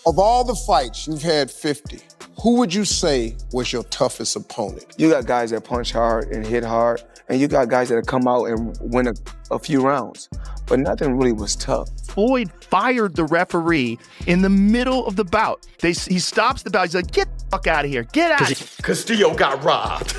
Of all the fights, you've had 50. Who would you say was your toughest opponent? You got guys that punch hard and hit hard, and you got guys that come out and win a few rounds. But nothing really was tough. Floyd fired the referee in the middle of the bout. He stops the bout. He's like, get the fuck out of here. Get out of here. Castillo got robbed.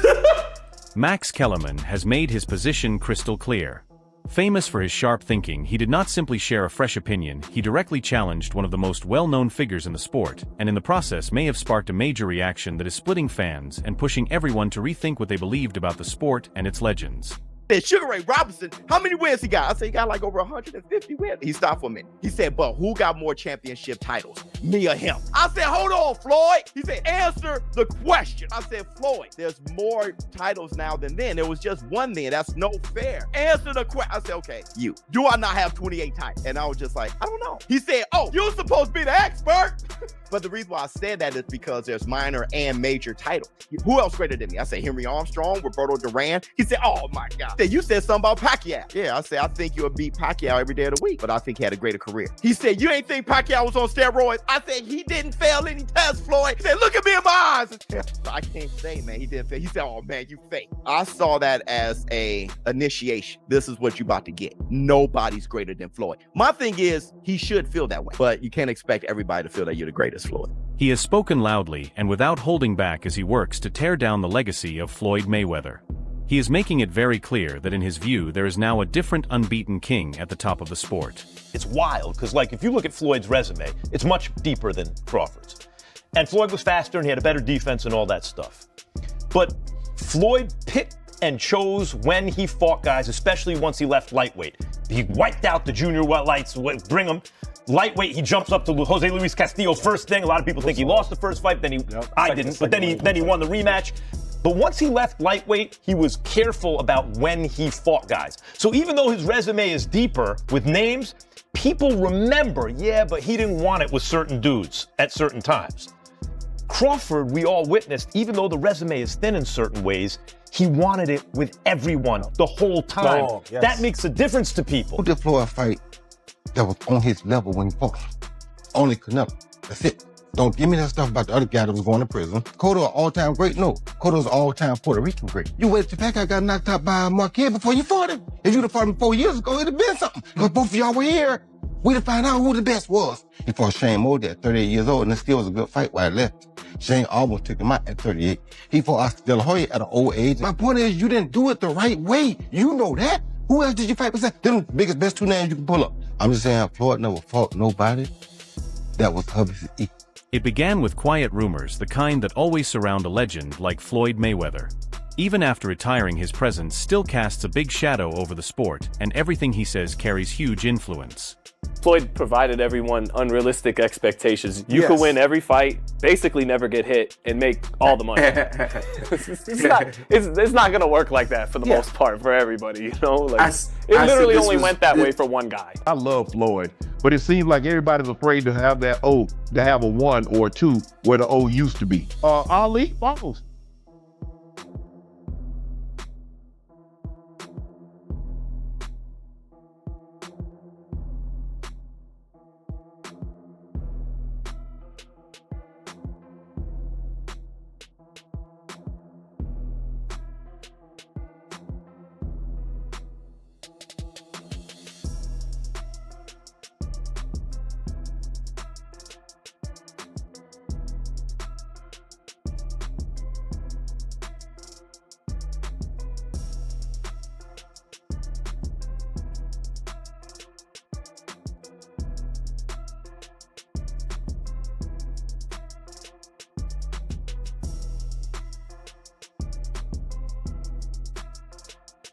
Max Kellerman has made his position crystal clear. Famous for his sharp thinking, he did not simply share a fresh opinion, he directly challenged one of the most well-known figures in the sport, and in the process may have sparked a major reaction that is splitting fans and pushing everyone to rethink what they believed about the sport and its legends. Sugar Ray Robinson, how many wins he got? I said he got like over 150 wins. He stopped for a minute. He said, but who got more championship titles, me or him? I said, hold on, Floyd. He said, answer the question. I said, Floyd, there's more titles now than then. There was just one then. That's no fair. Answer the question. I said, okay, you. Do I not have 28 titles? And I was just like, I don't know. He said, oh, you're supposed to be the expert. But the reason why I said that is because there's minor and major titles. Who else greater than me? I said Henry Armstrong, Roberto Duran. He said, oh my God. You said something about Pacquiao. Yeah, I said, I think you'll beat Pacquiao every day of the week, but I think he had a greater career. He said, you ain't think Pacquiao was on steroids? I said, he didn't fail any tests, Floyd. He said, look at me in my eyes. I can't say, man, he didn't fail. He said, oh man, you fake. I saw that as a initiation. This is what you about to get. Nobody's greater than Floyd. My thing is, he should feel that way, but you can't expect everybody to feel that you're the greatest, Floyd. He has spoken loudly and without holding back as he works to tear down the legacy of Floyd Mayweather. He is making it very clear that in his view there is now a different unbeaten king at the top of the sport. It's wild, because like if you look at Floyd's resume, it's much deeper than Crawford's. And Floyd was faster and he had a better defense and all that stuff. But Floyd picked and chose when he fought guys, especially once he left lightweight. He wiped out the junior lights, bring him. Lightweight, he jumps up to Jose Luis Castillo first thing. A lot of people think he lost the first fight, then I didn't, but then he won the rematch. But once he left lightweight, he was careful about when he fought guys. So even though his resume is deeper with names, people remember, yeah, but he didn't want it with certain dudes at certain times. Crawford, we all witnessed, even though the resume is thin in certain ways, he wanted it with everyone the whole time. Oh, yes. That makes a difference to people. Who did Floyd fight that was on his level when he fought? Only Canelo. That's it. Don't give me that stuff about the other guy that was going to prison. Cotto, an all-time great? No. Cotto's an all-time Puerto Rican great. You waited till Pacquiao got knocked out by Marquez before you fought him. If you'd have fought him 4 years ago, it'd have been something. Because both of y'all were here. We'd have found out who the best was. He fought Shane Mosley at 38 years old, and it still was a good fight while he left. Shane almost took him out at 38. He fought Oscar De La Hoya at an old age. My point is, you didn't do it the right way. You know that. Who else did you fight besides them biggest, best two names you can pull up? I'm just saying, Floyd never fought nobody that was his equal. It began with quiet rumors, the kind that always surround a legend like Floyd Mayweather. Even after retiring, his presence still casts a big shadow over the sport, and everything he says carries huge influence. Floyd provided everyone unrealistic expectations. You could win every fight, basically never get hit, and make all the money. It's not going to work like that for the most part for everybody, you know? Like, it literally only went that way for one guy. I love Floyd, but it seems like everybody's afraid to have that O, to have a 1 or 2 where the O used to be. Ali follows.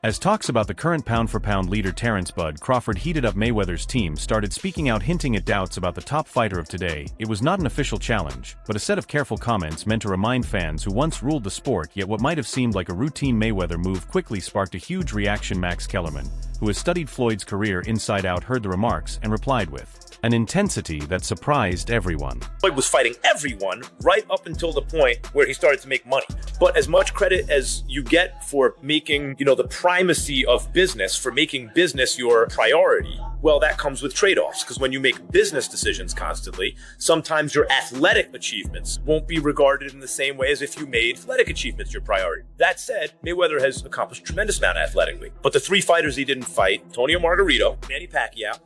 As talks about the current pound-for-pound leader Terence "Bud" Crawford heated up, Mayweather's team started speaking out, hinting at doubts about the top fighter of today. It was not an official challenge, but a set of careful comments meant to remind fans who once ruled the sport, yet what might have seemed like a routine Mayweather move quickly sparked a huge reaction. Max Kellerman, who has studied Floyd's career inside out, heard the remarks and replied with an intensity that surprised everyone. Floyd was fighting everyone right up until the point where he started to make money. But as much credit as you get for making, the primacy of business, for making business your priority, Well, that comes with trade-offs, because when you make business decisions constantly, sometimes your athletic achievements won't be regarded in the same way as if you made athletic achievements your priority. That said, Mayweather has accomplished a tremendous amount athletically. But the 3 fighters he didn't fight, Antonio Margarito, Manny Pacquiao,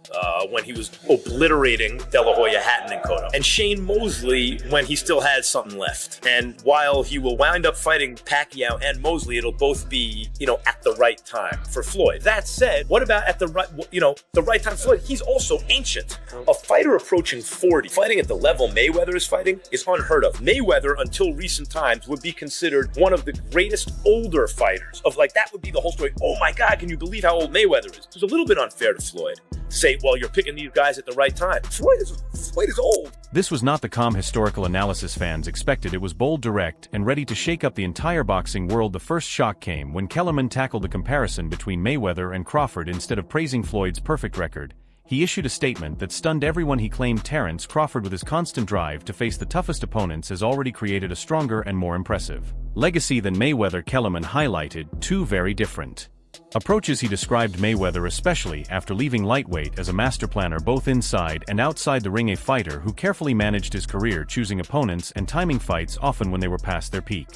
when he was obliterating De La Hoya, Hatton, and Cotto, and Shane Mosley when he still had something left. And while he will wind up fighting Pacquiao and Mosley, it'll both be, at the right time for Floyd. That said, what about at the right time Floyd? He's also ancient. A fighter approaching 40, fighting at the level Mayweather is fighting, is unheard of. Mayweather, until recent times, would be considered one of the greatest older fighters that would be the whole story. Oh my God, can you believe how old Mayweather is? It's a little bit unfair to Floyd to say, well, you're picking these guys at the right time. Floyd is old. This was not the calm historical analysis fans expected. It was bold, direct, and ready to shake up the entire boxing world. The first shock came when Kellerman tackled the comparison between Mayweather and Crawford. Instead of praising Floyd's perfect record, he issued a statement that stunned everyone. He claimed Terence Crawford, with his constant drive to face the toughest opponents, has already created a stronger and more impressive legacy than Mayweather. Kellerman highlighted 2 very different approaches. He described Mayweather, especially after leaving lightweight, as a master planner both inside and outside the ring, a fighter who carefully managed his career, choosing opponents and timing fights often when they were past their peak.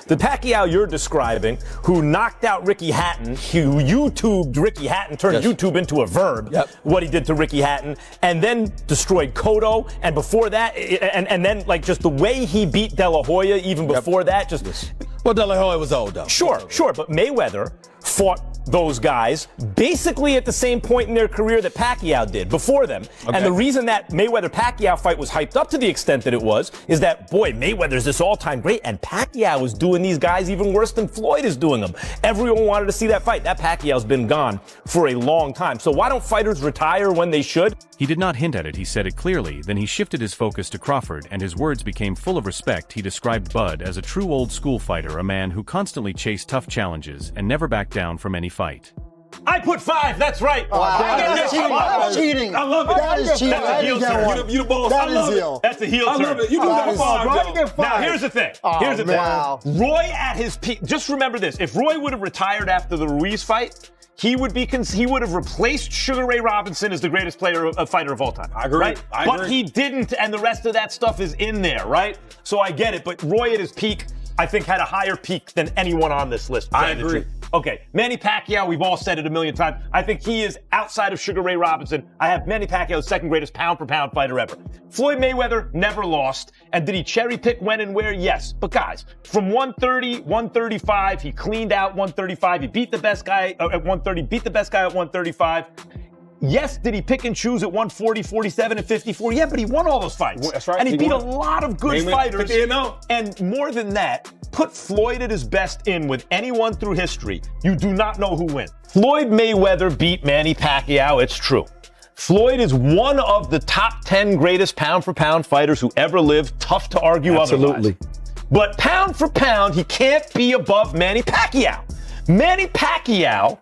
The Pacquiao you're describing, who knocked out Ricky Hatton, who YouTubed Ricky Hatton, turned YouTube into a verb, what he did to Ricky Hatton, and then destroyed Cotto, and before that, and then just the way he beat De La Hoya even before that, Well, De La Hoya was old, though. Sure, but Mayweather fought those guys basically at the same point in their career that Pacquiao did before them. Okay. And the reason that Mayweather-Pacquiao fight was hyped up to the extent that it was is that, boy, Mayweather's this all-time great, and Pacquiao was doing these guys even worse than Floyd is doing them. Everyone wanted to see that fight. That Pacquiao's been gone for a long time. So why don't fighters retire when they should? He did not hint at it. He said it clearly. Then he shifted his focus to Crawford, and his words became full of respect. He described Bud as a true old-school fighter, a man who constantly chased tough challenges and never backed down from any fight. I put 5. That's right. Wow. That's cheating. I love it. That is cheating. That's a heel turn. You the boss. That is heel. That's a heel turn. I love it. You do that 5. Now, here's the thing. Roy at his peak. Just remember this. If Roy would have retired after the Ruiz fight, he would have replaced Sugar Ray Robinson as the greatest fighter of all time. I agree. Right? But he didn't, and the rest of that stuff is in there, right? So I get it. But Roy at his peak, I think, had a higher peak than anyone on this list. I agree. Okay, Manny Pacquiao, we've all said it a million times. I think he is, outside of Sugar Ray Robinson, I have Manny Pacquiao second greatest pound-for-pound fighter ever. Floyd Mayweather never lost. And did he cherry pick when and where? Yes. But guys, from 130, 135, he cleaned out 135. He beat the best guy at 130, beat the best guy at 135. Yes, did he pick and choose at 140, 47, and 54? Yeah, but he won all those fights. That's right. And he beat a lot of good fighters. 50-0. And more than that, put Floyd at his best in with anyone through history. You do not know who wins. Floyd Mayweather beat Manny Pacquiao, it's true. Floyd is one of the top 10 greatest pound-for-pound fighters who ever lived. Tough to argue otherwise. But pound for pound, he can't be above Manny Pacquiao. Manny Pacquiao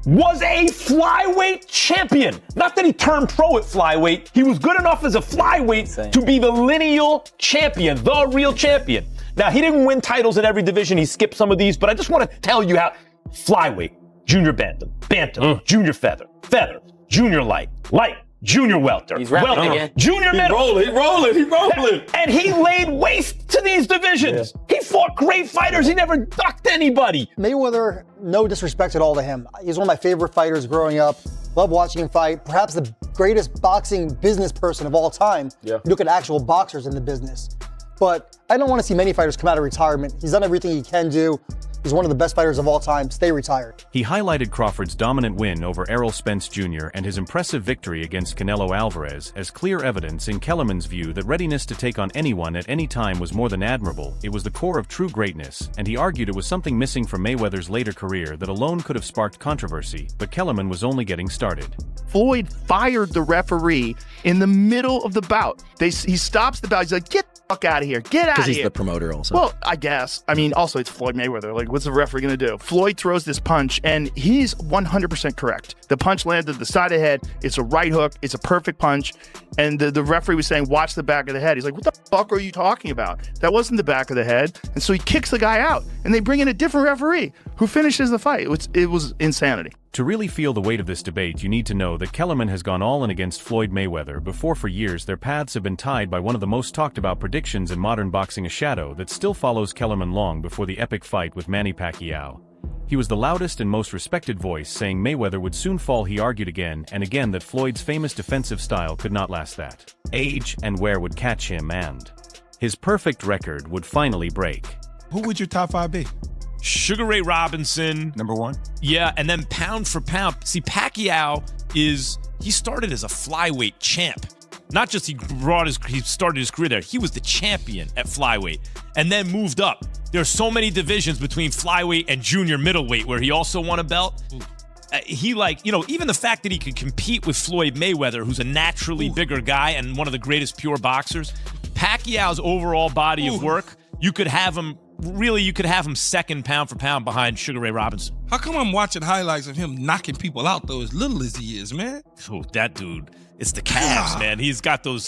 was a flyweight champion. Not that he turned pro at flyweight. He was good enough as a flyweight to be the lineal champion, the real champion. Now, he didn't win titles in every division. He skipped some of these, but I just want to tell you how flyweight, junior bantam, junior feather, junior light, junior welter. He's rapping again. Junior middle. He rolling. And he laid waste to these divisions. Yeah. He fought great fighters. He never ducked anybody. Mayweather, no disrespect at all to him. He's one of my favorite fighters growing up. Love watching him fight. Perhaps the greatest boxing business person of all time. Yeah. You look at actual boxers in the business. But I don't want to see many fighters come out of retirement. He's done everything he can do. He's one of the best fighters of all time. Stay retired. He highlighted Crawford's dominant win over Errol Spence Jr. and his impressive victory against Canelo Alvarez as clear evidence, in Kellerman's view, that readiness to take on anyone at any time was more than admirable. It was the core of true greatness, and he argued it was something missing from Mayweather's later career that alone could have sparked controversy, but Kellerman was only getting started. Floyd fired the referee in the middle of the bout. He stops the bout. He's like, get the fuck out of here. Get out of here. Because he's the promoter also. Well, I guess. I mean, also, it's Floyd Mayweather. Like, what's the referee going to do? Floyd throws this punch, and he's 100% correct. The punch landed the side of the head. It's a right hook. It's a perfect punch. And the referee was saying, watch the back of the head. He's like, what the fuck are you talking about? That wasn't the back of the head. And so he kicks the guy out, and they bring in a different referee who finishes the fight. It was insanity. To really feel the weight of this debate, you need to know that Kellerman has gone all in against Floyd Mayweather before. For years their paths have been tied by one of the most talked about predictions in modern boxing, a shadow that still follows Kellerman long before the epic fight with Manny Pacquiao. He was the loudest and most respected voice, saying Mayweather would soon fall. He argued again and again that Floyd's famous defensive style could not last, that age and wear would catch him, and his perfect record would finally break. Who would your top 5 be? Sugar Ray Robinson. Number 1? Yeah, and then pound for pound. See, Pacquiao he started as a flyweight champ. Not just he started his career there. He was the champion at flyweight and then moved up. There are so many divisions between flyweight and junior middleweight where he also won a belt. Even the fact that he could compete with Floyd Mayweather, who's a naturally bigger guy and one of the greatest pure boxers. Pacquiao's overall body of work, you could have him second pound for pound behind Sugar Ray Robinson. How come I'm watching highlights of him knocking people out though, as little as he is, man? Oh, that dude. It's the calves, man. He's got those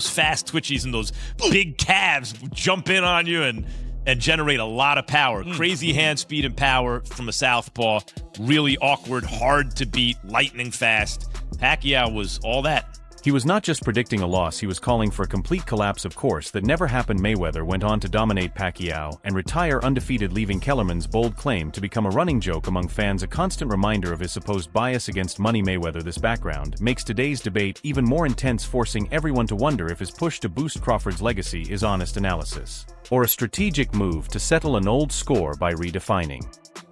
fast twitchies and those big calves jump in on you and generate a lot of power. Crazy hand speed and power from a southpaw. Really awkward, hard to beat, lightning fast. Pacquiao was all that. He was not just predicting a loss, he was calling for a complete collapse, of course, that never happened. Mayweather went on to dominate Pacquiao and retire undefeated, leaving Kellerman's bold claim to become a running joke among fans, a constant reminder of his supposed bias against money. Mayweather. This background makes today's debate even more intense, forcing everyone to wonder if his push to boost Crawford's legacy is honest analysis, or a strategic move to settle an old score by redefining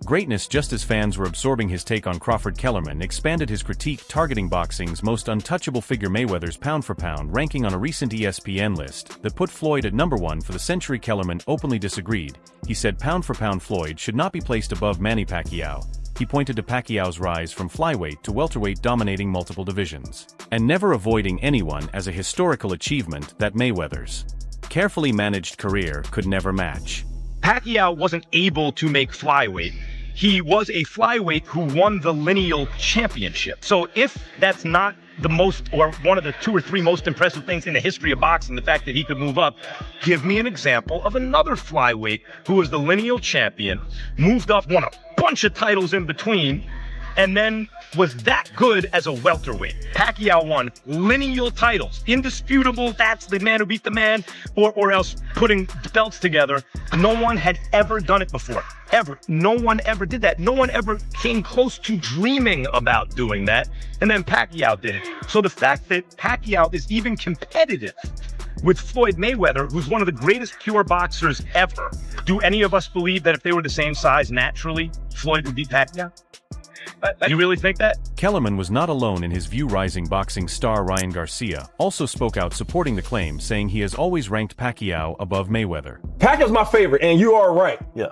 greatness. Just as fans were absorbing his take on Crawford, Kellerman expanded his critique, targeting boxing's most untouchable figure. Mayweather's pound-for-pound ranking on a recent ESPN list that put Floyd at number 1 for the century. Kellerman openly disagreed. He said pound-for-pound Floyd should not be placed above Manny Pacquiao. He pointed to Pacquiao's rise from flyweight to welterweight, dominating multiple divisions, and never avoiding anyone, as a historical achievement that Mayweather's carefully managed career could never match. Pacquiao wasn't able to make flyweight. He was a flyweight who won the lineal championship. So if that's not the most, or one of the 2 or 3 most impressive things in the history of boxing, the fact that he could move up, give me an example of another flyweight who was the lineal champion, moved up, won a bunch of titles in between, and then was that good as a welterweight. Pacquiao won lineal titles, indisputable. That's the man who beat the man, or else putting belts together. No one had ever done it before, ever. No one ever did that. No one ever came close to dreaming about doing that, and then Pacquiao did it. So the fact that Pacquiao is even competitive with Floyd Mayweather, who's one of the greatest pure boxers ever, do any of us believe that if they were the same size naturally, Floyd would beat Pacquiao? You really think that? Kellerman was not alone in his view. Rising boxing star Ryan Garcia also spoke out supporting the claim, saying he has always ranked Pacquiao above Mayweather. Pacquiao's my favorite, and you are right. Yeah.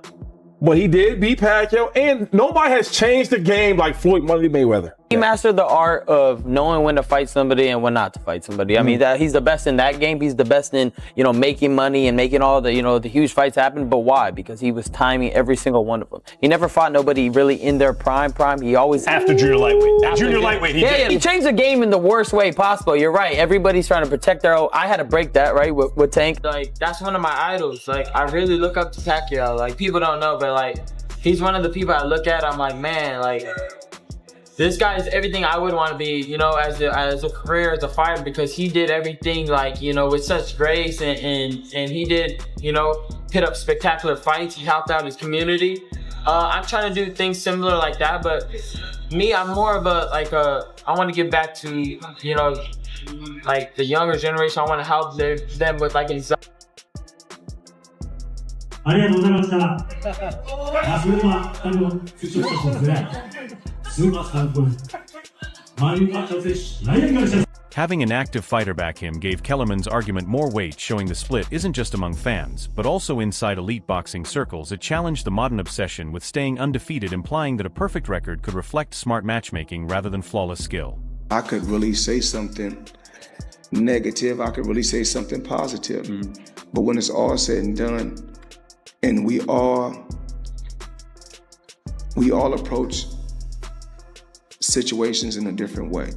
But he did beat Pacquiao, and nobody has changed the game like Floyd Mayweather. He mastered the art of knowing when to fight somebody and when not to fight somebody. I mean, he's the best in that game. He's the best in, making money and making all the, the huge fights happen. But why? Because he was timing every single one of them. He never fought nobody really in their prime. He always... After junior lightweight. He changed the game in the worst way possible. You're right. Everybody's trying to protect their own. I had to break that, right, with Tank. Like, that's one of my idols. Like, I really look up to Pacquiao. Like, people don't know, but, like, he's one of the people I look at. I'm like, man, like... This guy is everything I would want to be, as a career, as a fighter, because he did everything with such grace and he did, put up spectacular fights. He helped out his community. I'm trying to do things similar like that, but me, I'm more of I want to give back to, the younger generation. I want to help them with anxiety. ありがとうございました。それでは2人の出場者ですね。スーパースター君、マリンバッチャー選手、ライアン・ガルシア。 Having an active fighter back him gave Kellerman's argument more weight, showing the split isn't just among fans, but also inside elite boxing circles. It challenged the modern obsession with staying undefeated, implying that a perfect record could reflect smart matchmaking rather than flawless skill. I could really say something negative, I could really say something positive, but when it's all said and done, and we all approach situations in a different way.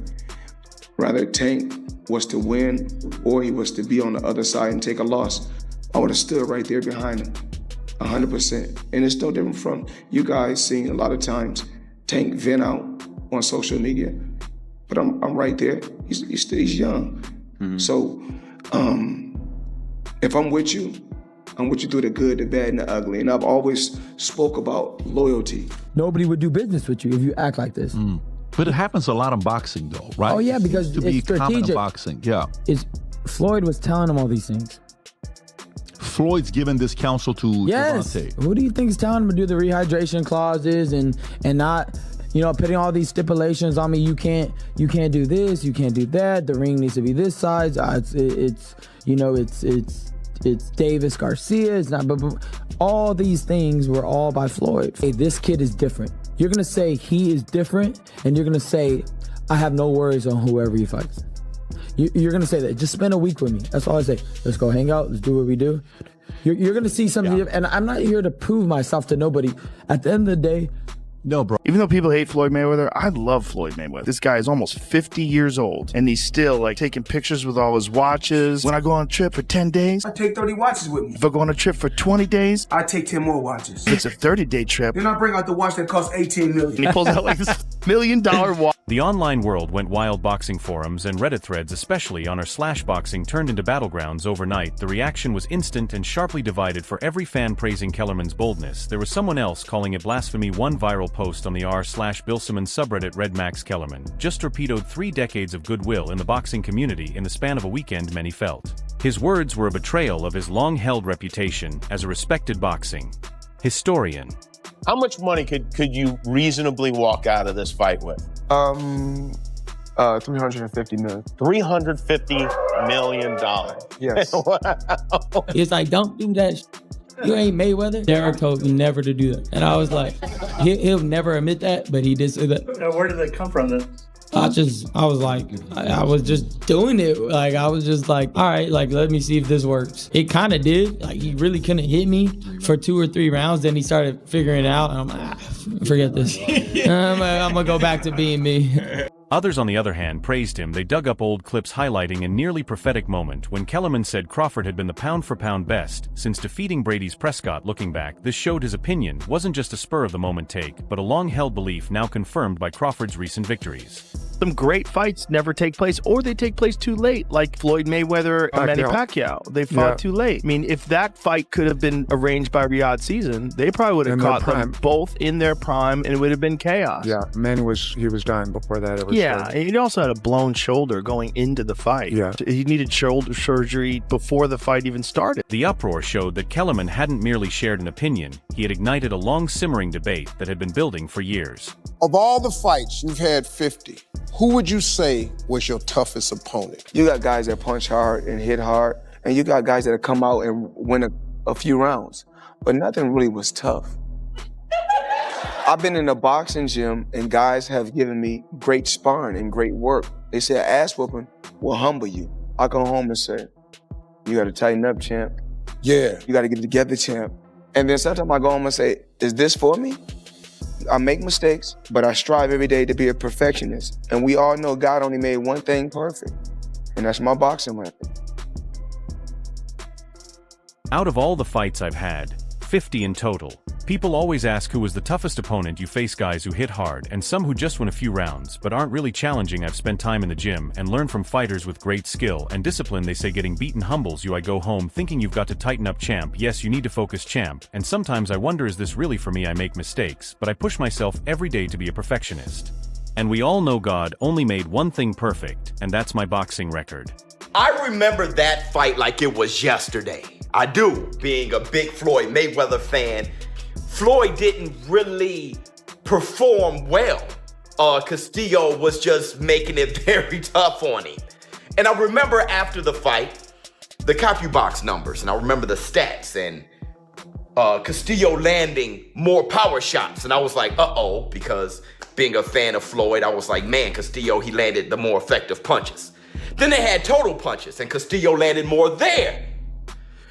Rather Tank was to win or he was to be on the other side and take a loss, I would have stood right there behind him, 100%. And it's no different from you guys seeing a lot of times Tank vent out on social media, but I'm right there. He's young. So if I'm with you through the good, the bad, and the ugly. And I've always spoke about loyalty. Nobody would do business with you if you act like this. But it happens a lot in boxing, though, right? Oh yeah, because to be it's common in strategic. boxing. Yeah. Floyd was telling him all these things. Floyd's giving this counsel to Gervonta. Who do you think is telling him to do the rehydration clauses and not, putting all these stipulations on me? You can't do this, you can't do that. The ring needs to be this size. It's Davis Garcia. It's not. But all these things were all by Floyd. Hey, this kid is different. You're gonna say he is different, and you're gonna say, I have no worries on whoever he fights. You're gonna say that. Just spend a week with me. That's all I say. Let's go hang out. Let's do what we do. You're gonna see something. And I'm not here to prove myself to nobody. At the end of the day, no, bro. Even though people hate Floyd Mayweather, I love Floyd Mayweather. This guy is almost 50 years old, and he's still taking pictures with all his watches. When I go on a trip for 10 days, I take 30 watches with me. If I go on a trip for 20 days, I take 10 more watches. If it's a 30-day trip, then I bring out the watch that costs $18 million. And he pulls out this $1 million watch. The online world went wild. Boxing forums and Reddit threads, especially on r/boxing, turned into battlegrounds overnight. The reaction was instant and sharply divided. For every fan praising Kellerman's boldness, there was someone else calling it blasphemy. One viral post on the r/Bill Simmons subreddit read, Max Kellerman just torpedoed 3 decades of goodwill in the boxing community in the span of a weekend. Many felt his words were a betrayal of his long-held reputation as a respected boxing historian. How much money could you reasonably walk out of this fight with? $350 million. $350 million. Yes. Wow. it's like, don't do that. You ain't Mayweather. Derek told me never to do that. And I was like, he'll never admit that, but he did say that. Where did it come from then? I was just doing it. I was just like, all right, let me see if this works. It kind of did. He really couldn't hit me for 2 or 3 rounds. Then he started figuring it out. And I'm like, forget this. I'm going to go back to being me. Others, on the other hand, praised him. They dug up old clips highlighting a nearly prophetic moment when Kellerman said Crawford had been the pound-for-pound best since defeating Brady's Prescott. Looking back, this showed his opinion wasn't just a spur-of-the-moment take, but a long-held belief now confirmed by Crawford's recent victories. Some great fights never take place, or they take place too late, like Floyd Mayweather and Manny Pacquiao. They fought too late. I mean, if that fight could have been arranged by Riyadh Season, they probably would have caught them both in their prime, and it would have been chaos. Yeah, Manny was done before that ever started. And he also had a blown shoulder going into the fight. Yeah. He needed shoulder surgery before the fight even started. The uproar showed that Kellerman hadn't merely shared an opinion, he had ignited a long simmering debate that had been building for years. Of all the fights, you've had 50. Who would you say was your toughest opponent? You got guys that punch hard and hit hard, and you got guys that come out and win a few rounds, but nothing really was tough. I've been in a boxing gym and guys have given me great sparring and great work. They say ass whooping will humble you. I go home and say, you gotta tighten up, champ. Yeah. You gotta get it together, champ. And then sometimes I go home and say, is this for me? I make mistakes, but I strive every day to be a perfectionist. And we all know God only made one thing perfect, and that's my boxing record. Out of all the fights I've had, 50 in total, people always ask who was the toughest opponent. You face guys who hit hard and some who just win a few rounds but aren't really challenging. I've spent time in the gym and learned from fighters with great skill and discipline. They say getting beaten humbles you. I go home thinking you've got to tighten up, champ. Yes, you need to focus, champ. And sometimes I wonder, is this really for me? I make mistakes, but I push myself every day to be a perfectionist. And we all know God only made one thing perfect, and that's my boxing record. I remember that fight like it was yesterday. I do, being a big Floyd Mayweather fan. Floyd didn't really perform well. Castillo was just making it very tough on him. And I remember after the fight, the CompuBox numbers, and I remember the stats, and Castillo landing more power shots. And I was like, uh-oh, because being a fan of Floyd, I was like, man, Castillo, he landed the more effective punches. Then they had total punches, and Castillo landed more there.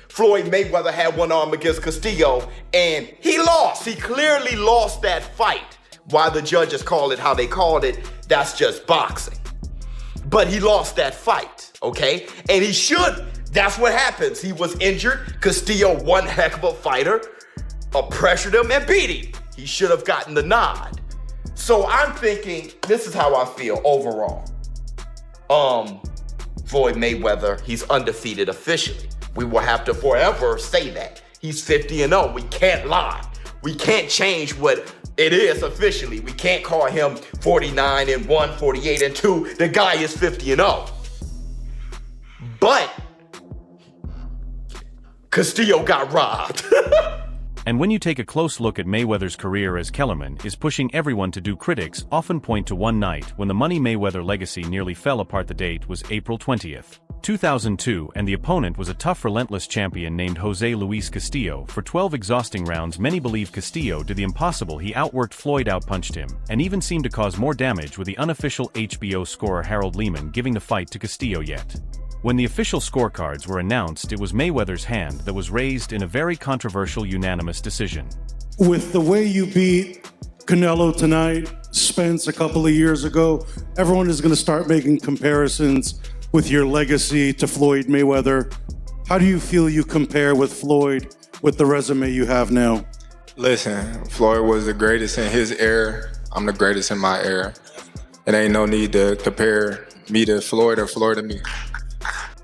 Floyd Mayweather had one arm against Castillo, and he lost. He clearly lost that fight. Why the judges call it how they called it, that's just boxing. But he lost that fight, okay? And he should. That's what happens. He was injured. Castillo, one heck of a fighter, pressured him and beat him. He should have gotten the nod. So I'm thinking, this is how I feel overall. Floyd Mayweather, he's undefeated officially. We will have to forever say that. He's 50-0. We can't lie. We can't change what it is officially. We can't call him 49-1, 48-2. The guy is 50-0. But Castillo got robbed. And when you take a close look at Mayweather's career, as Kellerman is pushing everyone to do, critics often point to one night when the Money Mayweather legacy nearly fell apart. The date was April 20th, 2002, and the opponent was a tough, relentless champion named Jose Luis Castillo. For 12 exhausting rounds, many believe Castillo did the impossible. He outworked Floyd, outpunched him, and even seemed to cause more damage, with the unofficial HBO scorer Harold Lehman giving the fight to Castillo. Yet when the official scorecards were announced, it was Mayweather's hand that was raised in a very controversial unanimous decision. With the way you beat Canelo tonight, Spence a couple of years ago, everyone is going to start making comparisons with your legacy to Floyd Mayweather. How do you feel you compare with Floyd with the resume you have now? Listen, Floyd was the greatest in his era. I'm the greatest in my era. It ain't no need to compare me to Floyd or Floyd to me.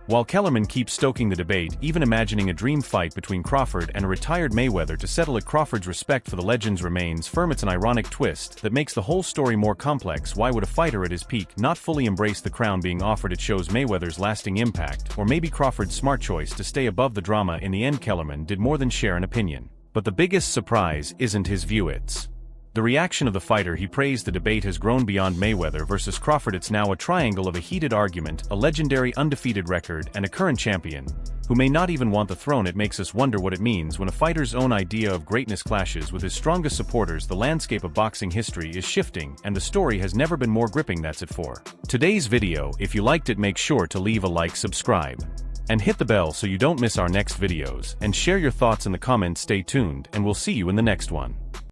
While Kellerman keeps stoking the debate, even imagining a dream fight between Crawford and a retired Mayweather to settle it, Crawford's respect for the legends remains firm. It's an ironic twist that makes the whole story more complex. Why would a fighter at his peak not fully embrace the crown being offered? It shows Mayweather's lasting impact, or maybe Crawford's smart choice to stay above the drama. In the end, Kellerman did more than share an opinion. But the biggest surprise isn't his view, it's the reaction of the fighter. He praised the debate has grown beyond Mayweather versus Crawford. It's now a triangle of a heated argument, a legendary undefeated record, and a current champion who may not even want the throne. It makes us wonder what it means when a fighter's own idea of greatness clashes with his strongest supporters. The landscape of boxing history is shifting, and the story has never been more gripping. That's it for today's video. If you liked it, make sure to leave a like, subscribe, and hit the bell so you don't miss our next videos, and share your thoughts in the comments. Stay tuned, and we'll see you in the next one.